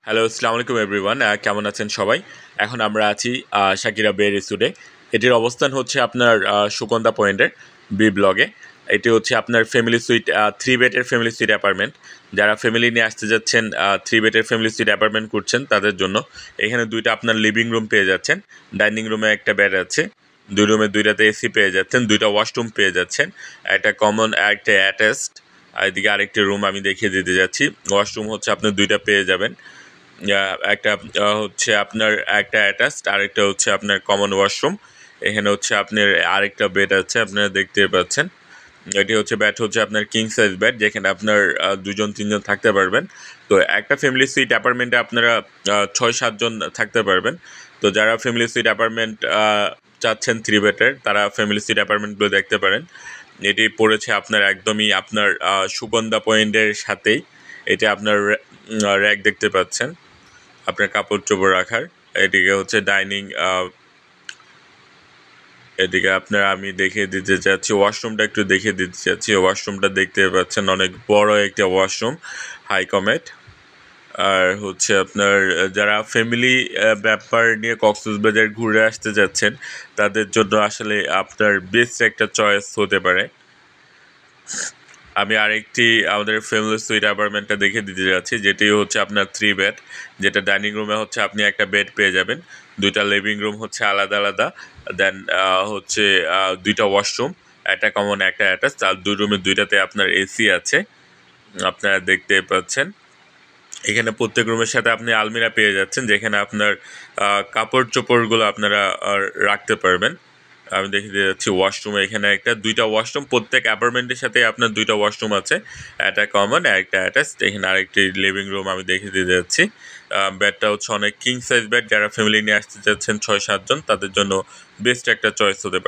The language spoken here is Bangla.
হ্যালো, আসসালামু আলাইকুম এভরিওয়ান। কেমন আছেন সবাই? এখন আমরা আছি শাকিরা বে রিসোর্টে। এটির অবস্থান হচ্ছে আপনার সুগন্ধা পয়েন্টের বি ব্লগে। এটি হচ্ছে আপনার ফ্যামিলি সুইট 3 বেডের ফ্যামিলি সুইট অ্যাপার্টমেন্ট। যারা ফ্যামিলি নিয়ে আসতে যাচ্ছেন 3 বেডের ফ্যামিলি সুইট অ্যাপার্টমেন্ট করছেন তাদের জন্য। এখানে 2টা আপনার লিভিং রুম পেয়ে যাচ্ছেন। ডাইনিং রুমে একটা বেড আছে। 2 রুমে 2টাতে এসি পেয়ে যাচ্ছেন। 2টা ওয়াশরুম পেয়ে যাচ্ছেন। একটা কমন, একটা অ্যাটাচড। আর এদিকে আরেকটি রুম আমি দেখিয়ে দিতে যাচ্ছি। ওয়াশরুম হচ্ছে আপনার 2টা পেয়ে যাবেন। একটা হচ্ছে আপনার একটা অ্যাটাচড, আরেকটা হচ্ছে আপনার কমন ওয়াশরুম। এখানে হচ্ছে আপনার আরেকটা বেড আছে, আপনারা দেখতে পাচ্ছেন। এটি হচ্ছে বেড হচ্ছে আপনার কিং সাইজ বেড, যেখানে আপনার 2-3 জন থাকতে পারবেন। তো একটা ফ্যামিলি সুইট অ্যাপার্টমেন্টে আপনারা 6-7 জন থাকতে পারবেন। তো যারা ফ্যামিলি সুইট অ্যাপার্টমেন্ট চাচ্ছেন 3 বেডের, তারা ফ্যামিলি সুইট অ্যাপার্টমেন্টগুলো দেখতে পারেন। এটি পড়েছে আপনার একদমই আপনার সুগন্ধা পয়েন্টের সাথেই। এটা আপনার র্যাক দেখতে পাচ্ছেন আপনার কাপড় চোপড় রাখার। এদিকে হচ্ছে ডাইনিং, এদিকে আপনার আমি দেখিয়ে দিতে চাচ্ছি ওয়াশরুমটা, একটু দেখিয়ে দিতে চাচ্ছি। ওয়াশরুমটা দেখতে পাচ্ছেন, অনেক বড় একটা ওয়াশরুম, হাই কমেট। আর হচ্ছে আপনার যারা ফ্যামিলি ব্যাপার নিয়ে কক্সবাজার ঘুরে আসতে যাচ্ছেন, তাদের জন্য আসলে আপনার বেস্ট একটা চয়েস হতে পারে। আমি আরেকটি আমাদের ফ্যামিলি সুইট অ্যাপার্টমেন্টটা দেখে দিতে যাচ্ছি, যেটি হচ্ছে আপনার 3 বেড, যেটা ডাইনিং রুমে হচ্ছে আপনি একটা বেড পেয়ে যাবেন। 2টা লিভিং রুম হচ্ছে আলাদা আলাদা। দেন হচ্ছে 2টা ওয়াশরুম, একটা কমন একটা অ্যাটাচ। আর 2 রুমে 2টাতে আপনার এসি আছে, আপনারা দেখতে পাচ্ছেন। এখানে প্রত্যেক রুমের সাথে আপনি আলমিরা পেয়ে যাচ্ছেন, যেখানে আপনার কাপড় চোপড়গুলো আপনারা রাখতে পারবেন। আমি দেখিয়ে দিয়ে যাচ্ছি ওয়াশরুমে, এখানে 2টা ওয়াশরুম, প্রত্যেক অ্যাপার্টমেন্টের সাথে আপনার 2টা ওয়াশরুম আছে, একটা কমন একটা অ্যাটাচড। এখানে আরেকটি লিভিং রুম আমি দেখিয়ে দিয়ে যাচ্ছি। বেডটা হচ্ছে অনেক কিং সাইজ বেড, যারা ফ্যামিলি নিয়ে আসতে চাচ্ছেন 6-7 জন, তাদের জন্য বেস্ট একটা চয়েস হতে পারে।